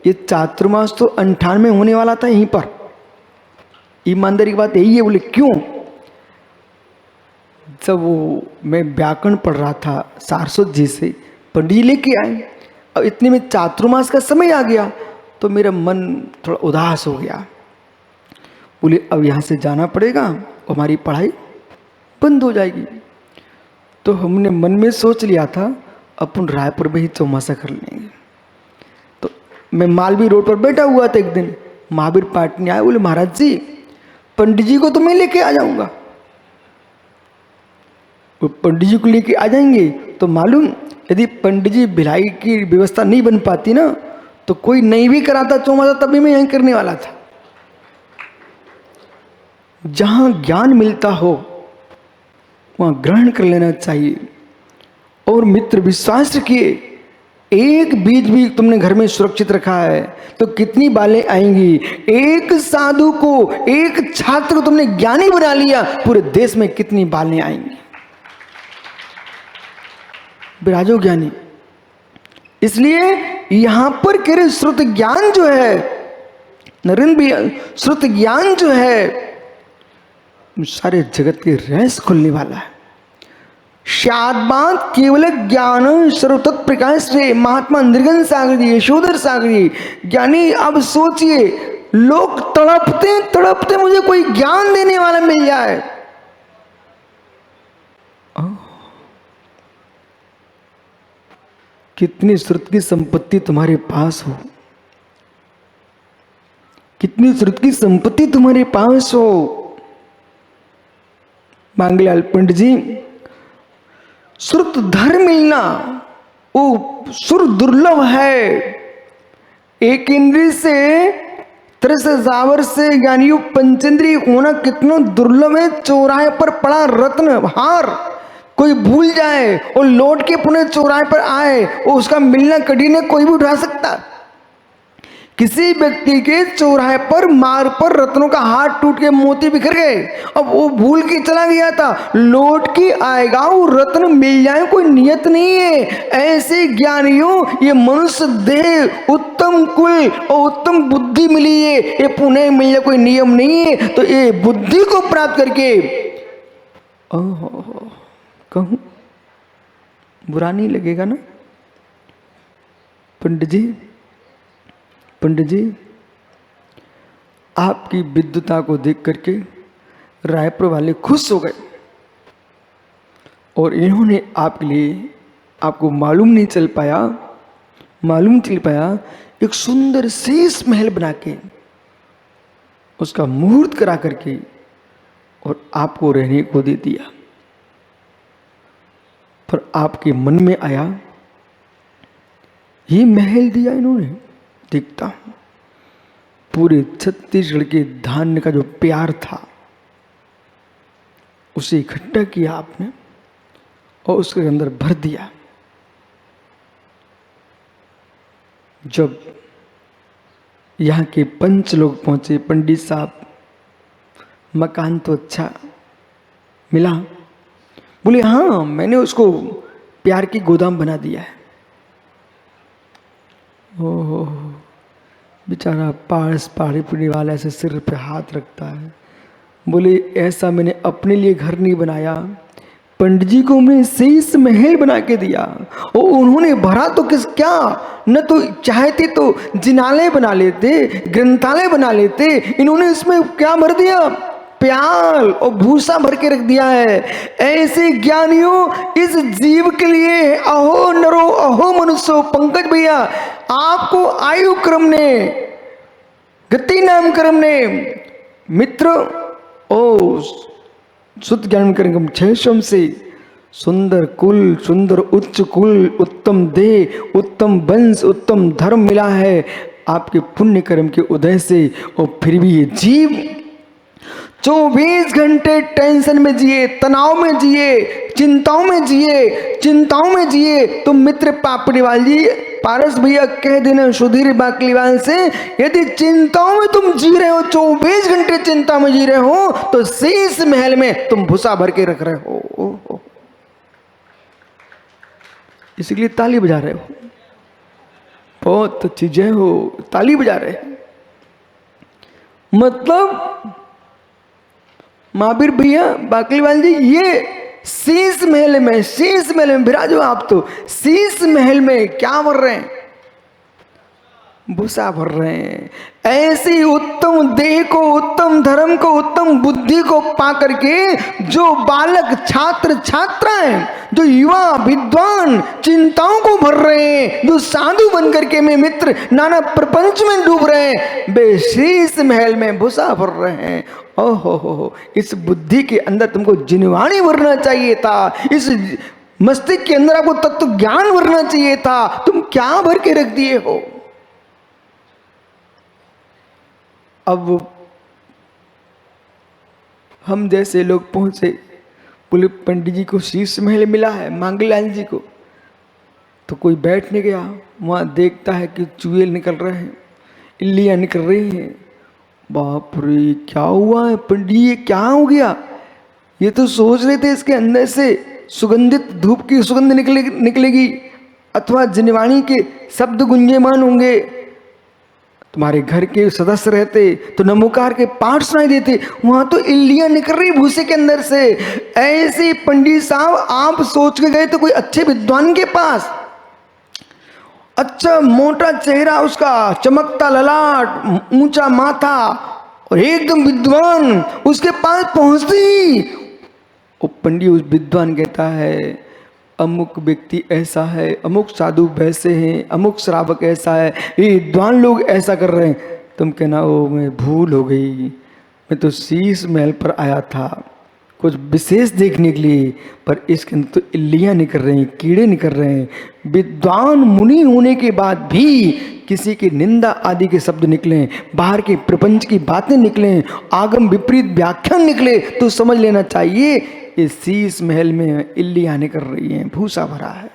ये चातुर्मास तो 98 होने वाला था यहीं पर। ईमानदारी की बात यही है। बोले क्यों? जब वो मैं व्याकरण पढ़ रहा था सारस्वत जी से, पंडित जी लेके आए, और इतने में चातुर्मास का समय आ गया तो मेरा मन थोड़ा उदास हो गया। बोले अब यहाँ से जाना पड़ेगा, हमारी पढ़ाई बंद हो जाएगी। तो हमने मन में सोच लिया था अपन रायपुर में ही चौमासा कर लेंगे। तो मैं मालवी रोड पर बैठा हुआ था, एक दिन महावीर पाटनी आए, बोले महाराज जी पंडित जी को तो मैं लेके आ जाऊंगा। वो पंडित जी को लेके आ जाएंगे तो मालूम, यदि पंडित जी भिलाई की व्यवस्था नहीं बन पाती ना तो कोई नहीं भी कराता चौमासा, तभी मैं यहीं करने वाला था। जहां ज्ञान मिलता हो वहां ग्रहण कर लेना चाहिए। और मित्र विश्वास रखिए, एक बीज भी तुमने घर में सुरक्षित रखा है तो कितनी बालें आएंगी। एक साधु को, एक छात्र को तुमने ज्ञानी बना लिया, पूरे देश में कितनी बालें आएंगी। विराजो ज्ञानी। इसलिए यहां पर कह रहे श्रुत ज्ञान जो है, नरेंद्र भी, श्रुत ज्ञान जो है सारे जगत के रहस्य खुलने वाला है। शादबात केवल ज्ञान सर्वतत् प्रकाश से महात्मा निर्गन सागर जी, यशोधर सागर जी ज्ञानी। अब सोचिए, लोग तड़पते तड़पते मुझे कोई ज्ञान देने वाला मिल जाए। कितनी श्रुत की संपत्ति तुम्हारे पास हो, कितनी श्रुत की संपत्ति तुम्हारे पास हो। मांगलाल पंडित जी, श्रुत धर मिलना वो सुर दुर्लभ है। एक इंद्रिय से त्रिस जावर से ज्ञानियों पंचेंद्रिय होना कितना दुर्लभ है। चौराहे पर पड़ा रत्न हार कोई भूल जाए और लौट के पुनः चौराहे पर आए, और उसका मिलना कड़ी ने कोई भी उठा सकता। किसी व्यक्ति के चौराहे पर मार्ग पर रत्नों का हार टूट के मोती बिखर गए, अब वो भूल के चला गया था, लौट के आएगा वो रत्न मिल जाए कोई नियत नहीं है। ऐसे ज्ञानियों ये मनुष्य देह उत्तम कुल और उत्तम बुद्धि मिली है, ये पुनः मिलने कोई नियम नहीं है। तो ये बुद्धि को प्राप्त करके कहूं बुरा नहीं लगेगा ना। पंडित जी आपकी विद्वता को देख करके रायपुर वाले खुश हो गए, और इन्होंने आपके लिए, आपको मालूम नहीं चल पाया एक सुंदर शीश महल बना के उसका मुहूर्त करा करके और आपको रहने को दे दिया। पर आपके मन में आया ये महल दिया इन्होंने, देखता हूं पूरे छत्तीसगढ़ के धान्य का जो प्यार था उसे इकट्ठा किया आपने और उसके अंदर भर दिया। जब यहाँ के पंच लोग पहुंचे, पंडित साहब मकान तो अच्छा मिला। बोले हाँ मैंने उसको प्यार की गोदाम बना दिया है। ओह बेचारा पारस पहाड़ी पीने वाला ऐसे सिर पे हाथ रखता है। बोले ऐसा मैंने अपने लिए घर नहीं बनाया, पंडित जी को मैं शीश महल बना के दिया और उन्होंने भरा तो किस क्या, न तो चाहते तो जिनालय बना लेते, ग्रंथालय बना लेते, इन्होंने इसमें क्या भर दिया, प्याल और भूसा भर के रख दिया है। ऐसे ज्ञानियों इस जीव के लिए अहो नरो अहो मनुष्यो। पंकज भैया आपको आयु क्रम ने, गति नाम क्रम ने मित्र ओ शुद्ध ज्ञान करेंगे छेषम से सुंदर कुल, सुंदर उच्च कुल, उत्तम देह, उत्तम वंश, उत्तम धर्म मिला है आपके पुण्य कर्म के उदय से। और फिर भी ये जीव 24 घंटे टेंशन में जिए, तनाव में जिए, चिंताओं में जिए। तो मित्र पापड़ीवाल जी, पारस भैया कह देना सुधीर बाकलीवाल से, यदि चिंताओं में तुम जी रहे हो, 24 घंटे चिंता में जी रहे हो, तो शीश महल में तुम भूसा भर के रख रहे हो, इसलिए ताली बजा रहे हो। बहुत अच्छी, जय हो, ताली बजा रहे हैं। मतलब महावीर भैया बाकलीवाल जी, ये शीश महल में विराजो आप, तो शीश महल में क्या भर रहे हैं? भूसा भर रहे हैं। ऐसी उत्तम देह को, उत्तम धर्म को, उत्तम बुद्धि को पा करके जो बालक छात्र छात्राएं, जो युवा विद्वान चिंताओं को भर रहे हैं, जो साधु बन करके में मित्र नाना प्रपंच में डूब रहे हैं, वे शीश महल में भूसा भर रहे हैं। ओहो, इस बुद्धि के अंदर तुमको जिनवाणी भरना चाहिए था, इस मस्तिष्क के अंदर आपको तत्व ज्ञान भरना चाहिए था, तुम क्या भर के रख दिए हो? अब हम जैसे लोग पहुंचे, बोले पंडित जी को शीश महल मिला है मांगलाल जी को, तो कोई बैठ नहीं गया। वहाँ देखता है कि चूहे निकल रहे हैं, इल्लियाँ निकल रही हैं। बाप रे, क्या हुआ है पंडित जी, ये क्या हो गया? ये तो सोच रहे थे इसके अंदर से सुगंधित धूप की सुगंध निकलेगी अथवा जिनवाणी के शब्द गुंजेमान होंगे, तुम्हारे घर के सदस्य रहते तो नमोकार के पाठ सुनाई देते, वहां तो इल्लियां निकल रही भूसे के अंदर से। ऐसे पंडित साहब आप सोच के गए तो कोई अच्छे विद्वान के पास, अच्छा मोटा चेहरा उसका, चमकता ललाट, ऊंचा माथा और एकदम विद्वान, उसके पास पहुंचती ही वो पंडित उस विद्वान कहता है अमुक व्यक्ति ऐसा है, अमुक साधु वैसे हैं, अमुक श्रावक ऐसा है, ये विद्वान लोग ऐसा कर रहे हैं। तुम कहना ओ मैं भूल हो गई, मैं तो शीश महल पर आया था कुछ विशेष देखने के लिए, पर इसके अंदर तो इल्लियाँ निकल रही हैं, कीड़े निकल रहे हैं। विद्वान मुनि होने के बाद भी किसी की निंदा आदि के शब्द निकले, बाहर के प्रपंच की बातें निकले, आगम विपरीत व्याख्यान निकले, तो समझ लेना चाहिए इस शीश महल में इल्लियाँ निकल रही हैं, भूसा भरा है।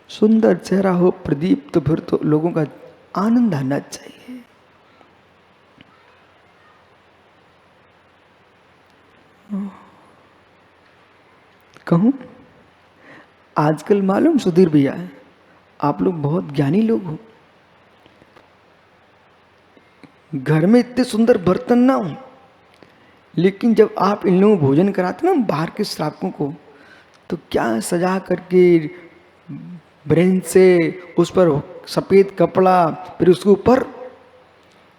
सुंदर चेहरा हो प्रदीप, तो फिर तो लोगों का आनंद आना चाहिए। कहूं आजकल मालूम सुधीर भैया, आप लोग बहुत ज्ञानी लोग हो, घर में इतने सुंदर बर्तन ना हो, लेकिन जब आप इन लोगों को भोजन कराते ना बाहर के श्रावकों को, तो क्या सजा करके ब्रेन से उस पर सफ़ेद कपड़ा, फिर उसके ऊपर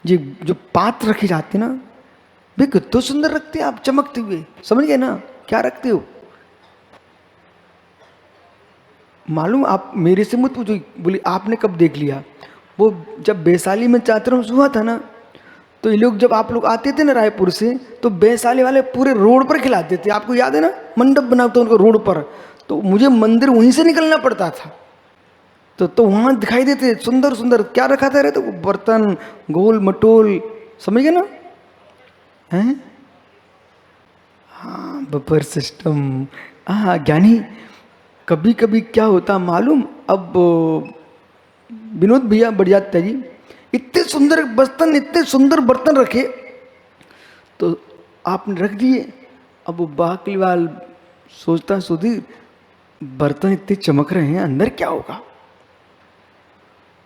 ये जो पात्र रखे जाते ना, वे कितने सुंदर रखते हैं आप, चमकते हुए। समझ गए ना क्या रखते हो? मालूम आप मेरे से मत पूछो, बोली आपने कब देख लिया? वो जब वैशाली में चातुर्मास हुआ था ना, तो ये लोग जब आप लोग आते थे ना रायपुर से, तो वैशाली वाले पूरे रोड पर खिलाते थे, आपको याद है ना? मंडप बनाते उनको रोड पर, तो मुझे मंदिर वहीं से निकलना पड़ता था, तो वहाँ दिखाई देते सुंदर सुंदर। क्या रखा था रे? तो बर्तन गोल मटोल, समझ गए ना? हैं? हाँ, बफर सिस्टम। हाँ ज्ञानी, कभी कभी क्या होता मालूम, अब विनोद भैया बढ़ जाता जी, इतने सुंदर बर्तन, इतने सुंदर बर्तन रखे, तो आपने रख दिए। अब वो बाकलीवाल सोचता सुधीर बर्तन इतने चमक रहे हैं, अंदर क्या होगा?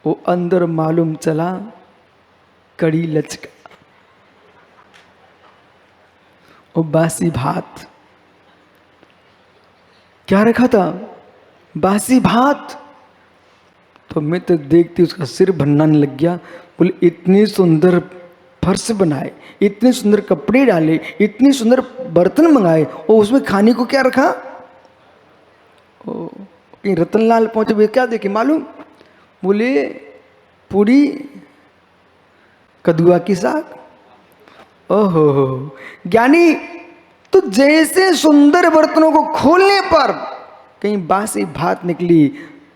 वो अंदर मालूम चला कड़ी लचका, वो बासी भात। क्या रखा था? बासी भात। तो मैं तो देखती उसका सिर भन्नाने लग गया। बोले इतनी सुंदर फर्श बनाए, इतने सुंदर कपड़े डाले, इतने सुंदर बर्तन मंगाए, और उसमें खाने को क्या रखा? कहीं रतनलाल पहुंचे, वे क्या देखे मालूम? बोले पूरी कदुआ की साग। ओहो ज्ञानी, तो जैसे सुंदर बर्तनों को खोलने पर कहीं बासी भात निकली,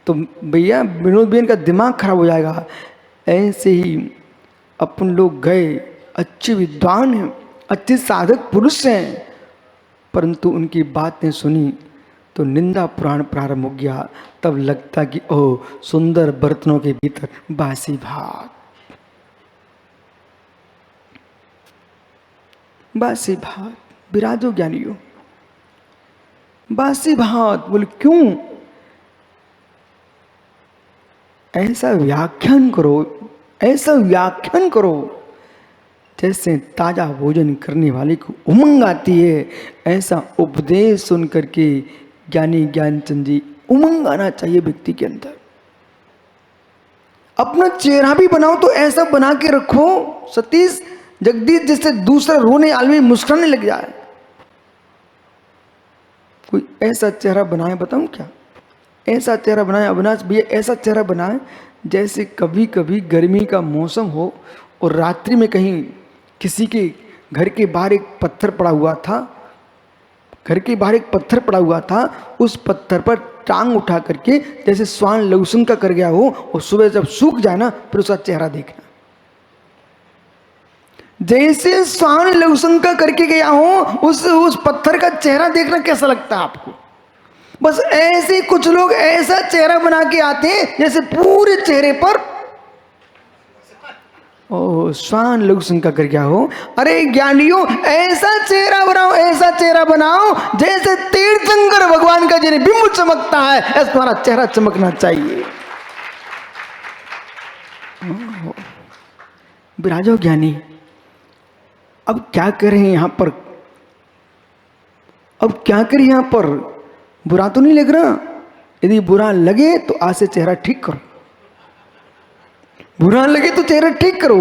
तो भैया विनोद बेन का दिमाग खराब हो जाएगा। ऐसे ही अपन लोग गए, अच्छे विद्वान हैं, अच्छे साधक पुरुष हैं, परंतु उनकी बातें सुनी तो निंदा पुराण प्रारंभ हो गया। तब लगता कि ओह, सुंदर बर्तनों के भीतर बासी भात, बासी भात। विराजो ज्ञानियों, बासी भात। बोले क्यों? ऐसा व्याख्यान करो, ऐसा व्याख्यान करो जैसे ताजा भोजन करने वाले को उमंग आती है। ऐसा उपदेश सुन करके ज्ञानी ज्ञानचंद जी, उमंग आना चाहिए व्यक्ति के अंदर। अपना चेहरा भी बनाओ तो ऐसा बना के रखो सतीश जगदीश, जिससे दूसरा रोने आदमी मुस्कुराने लग जाए। कोई ऐसा चेहरा बनाए, बताऊं क्या? ऐसा चेहरा बनाए अविनाश भैया, ऐसा चेहरा बनाए जैसे कभी कभी गर्मी का मौसम हो और रात्रि में कहीं किसी के घर के बाहर एक पत्थर पड़ा हुआ था, घर के बाहर एक पत्थर पड़ा हुआ था, उस पत्थर पर टांग उठा करके जैसे श्वान लहसुन का कर गया हो, और सुबह जब सूख जाए ना फिर उसका चेहरा देखना। जैसे श्वान लहसुन का करके गया हो, उस पत्थर का चेहरा देखना कैसा लगता है आपको? बस ऐसे कुछ लोग ऐसा चेहरा बना के आते हैं जैसे पूरे चेहरे पर श्वान लहसुन का कर गया हो। अरे ज्ञानियों, ऐसा चेहरा बनाओ, ऐसा चेहरा बनाओ जैसे तीर्थंकर भगवान का जिन्हें बिंब चमकता है, ऐसा तुम्हारा चेहरा चमकना चाहिए। विराजो ज्ञानी। अब क्या करें यहां पर? अब क्या करें यहां पर? बुरा तो नहीं लग रहा? यदि बुरा लगे तो आज से चेहरा ठीक करो, बुरा लगे तो चेहरा ठीक करो।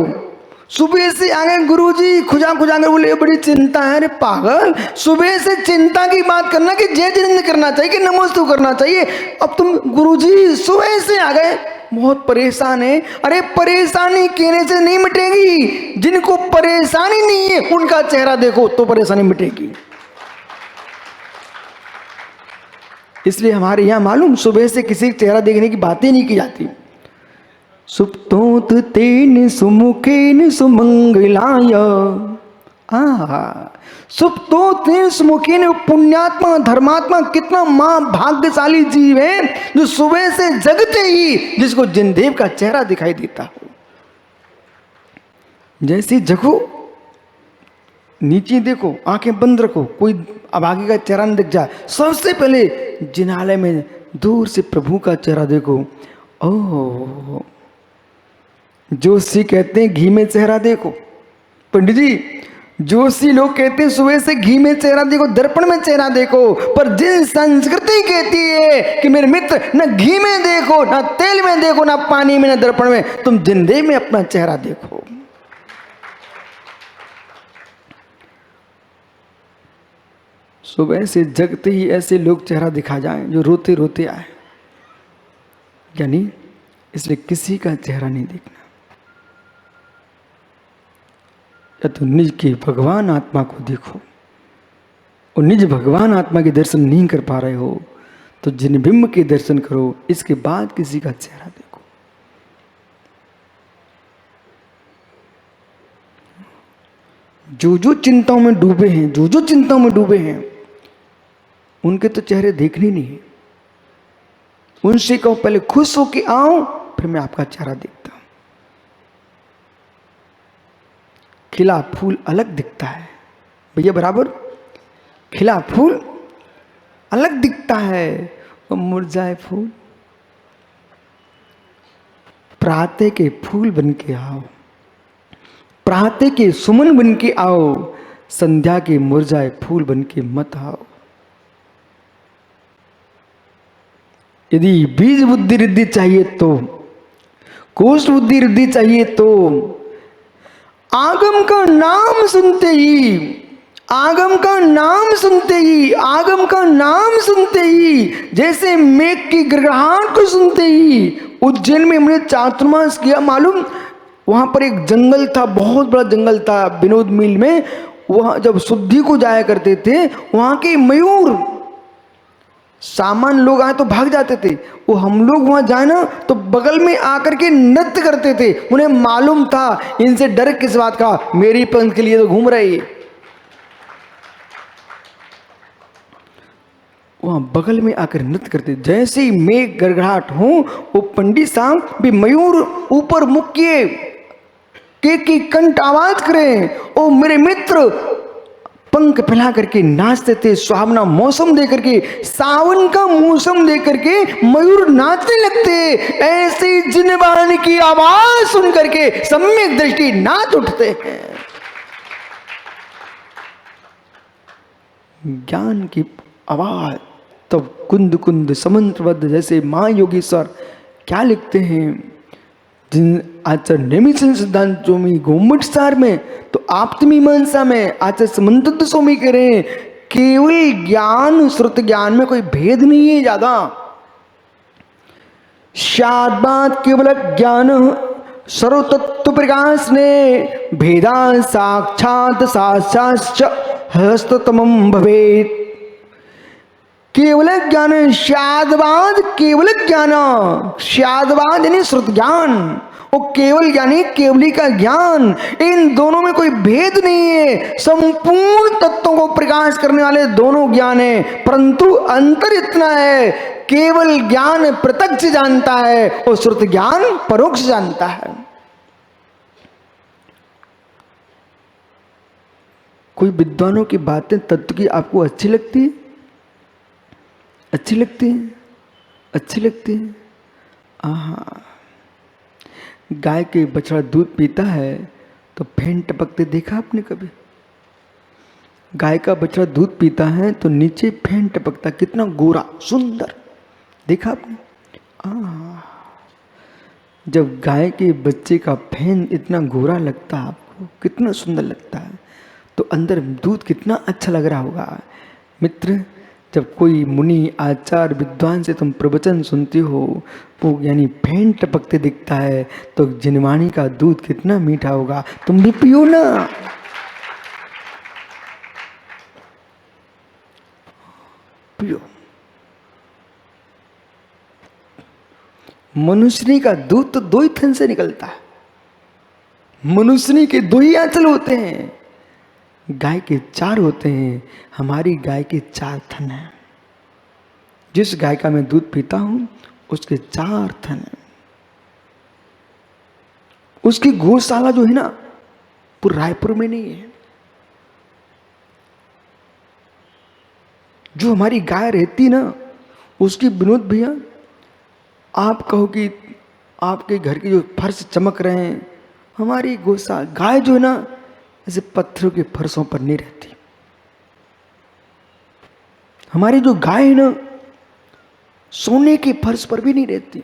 सुबह से आ गए गुरुजी खुजा खुजा कर, बोले बड़ी चिंता है। अरे पागल, सुबह से चिंता की बात करना कि जय जिंद करना चाहिए कि नमोस्तु करना चाहिए। अब तुम गुरुजी सुबह से आ गए, बहुत परेशान है। अरे परेशानी कहने से नहीं मिटेगी, जिनको परेशानी नहीं है उनका चेहरा देखो तो परेशानी मिटेगी। इसलिए हमारे यहाँ मालूम, सुबह से किसी चेहरा देखने की बातें नहीं की जाती। सुप्तोत तेन सुमुखेन सुमंगलाय, सुप्तो तेन सुमुखेन। पुण्यात्मा धर्मात्मा कितना मां भाग्यशाली जीव है जो सुबह से जगते ही जिसको जिनदेव का चेहरा दिखाई देता हो। जैसे जगो, नीचे देखो, आंखें बंद रखो, कोई अब आगे का चेहरा न दिख जाए। सबसे पहले जिनालय में दूर से प्रभु का चेहरा देखो। ओह, जोशी कहते हैं घी में चेहरा देखो। पंडित जी, जोशी लोग कहते हैं सुबह से घी में चेहरा देखो, दर्पण में चेहरा देखो। पर जिन संस्कृति कहती है कि मेरे मित्र न घी में देखो, ना तेल में देखो, ना पानी में, ना दर्पण में, तुम जिंदे में अपना चेहरा देखो। सुबह से जगते ही ऐसे लोग चेहरा दिखा जाएं जो रोते रोते आए। यानी इसलिए किसी का चेहरा नहीं देखना। या तो निज के भगवान आत्मा को देखो, और निज भगवान आत्मा के दर्शन नहीं कर पा रहे हो तो जिन बिंब के दर्शन करो, इसके बाद किसी का चेहरा देखो। जो जो चिंताओं में डूबे हैं, जो जो चिंताओं में डूबे हैं, उनके तो चेहरे देखने नहीं है। उनसे कहो पहले खुश होके आओ, फिर मैं आपका चेहरा देखता हूं। खिला फूल अलग दिखता है भैया, बराबर। खिला फूल अलग दिखता है और मुरझाए फूल। प्रातः के फूल बन के आओ, प्रातः के सुमन बन के आओ, संध्या के मुरझाए फूल बन के मत आओ। यदि बीज बुद्धि रिद्धि चाहिए तो, कोष्ठ बुद्धि रिद्धि चाहिए तो, आगम का नाम सुनते ही, आगम का नाम सुनते ही, आगम का नाम सुनते ही, जैसे मेघ की गड़गड़ाहट को सुनते ही। उज्जैन में हमने चातुर्मास किया, मालूम, वहां पर एक जंगल था, बहुत बड़ा जंगल था विनोद मिल में। वहां जब शुद्धि को जाया करते थे, वहां के मयूर सामान लोग आए तो भाग जाते थे। वो हम लोग वहां जाए ना तो बगल में आकर के नृत्य करते थे। उन्हें मालूम था इनसे डर किस बात का, मेरी पंथ के लिए तो घूम रहे। वहां बगल में आकर नृत्य करते। जैसे ही मेघ गड़गड़ाहट हो, वो पंडित साहब भी मयूर ऊपर मुख किए के कंठ आवाज करें, ओ मेरे मित्र पंख फैला करके नाचते थे, सुहावना मौसम दे करके, सावन का मौसम दे करके मयूर नाचने लगते। ऐसे जिनवान की आवाज सुन करके सम्यक दृष्टि नाच उठते हैं। ज्ञान की आवाज तब कुंद कुंद समंत्रबद्ध, जैसे मां योगेश्वर क्या लिखते हैं जिन आचार्य नेमिचंद सिद्धांत स्वामी गोमुख सार में, तो आप्तमीमांसा में आचार्य समंत स्वामी कह रहे हैं केवल ज्ञान श्रुत ज्ञान में कोई भेद नहीं है ज्यादा। शाद्वाद केवल ज्ञान सर्वतत्व प्रकाश ने भेदा साक्षात साक्षाश्च हस्ततमं भवेत्। केवल ज्ञान शाद्वाद, केवल ज्ञान, शाद्वाद यानी श्रुत ज्ञान, और केवल यानी केवली का ज्ञान, इन दोनों में कोई भेद नहीं है। संपूर्ण तत्वों को प्रकाश करने वाले दोनों ज्ञान है, परंतु अंतर इतना है केवल ज्ञान प्रत्यक्ष जानता है और श्रुत ज्ञान परोक्ष जानता है। कोई विद्वानों की बातें तत्व की आपको अच्छी लगती है? अच्छी लगती है? अच्छी लगती है? हाँ, गाय के बछड़ा दूध पीता है तो फेन टपकते देखा आपने कभी? गाय का बछड़ा दूध पीता है तो नीचे फेन टपकता, कितना गोरा सुंदर, देखा आपने? जब गाय के बच्चे का फेन इतना गोरा लगता है आपको, कितना सुंदर लगता है, तो अंदर दूध कितना अच्छा लग रहा होगा। मित्र, जब कोई मुनि आचार्य विद्वान से तुम प्रवचन सुनते हो, वो यानी फेन टपकते दिखता है, तो जिनवाणी का दूध कितना मीठा होगा, तुम भी पियो ना। पियो। मनुष्य का दूध तो दो ही थन से निकलता है, मनुष्य के दो ही आंचल होते हैं, गाय के चार होते हैं, हमारी गाय के चार थन हैं। जिस गाय का मैं दूध पीता हूं उसके चार थन हैं। उसकी गौशाला जो है ना वो रायपुर में नहीं है। जो हमारी गाय रहती ना उसकी, विनोद भैया आप कहो कि आपके घर के जो फर्श चमक रहे हैं, हमारी गौशाला गाय जो है ना ऐसे पत्थरों के फर्शों पर नहीं रहती। हमारी जो गाय है ना सोने के फर्श पर भी नहीं रहती।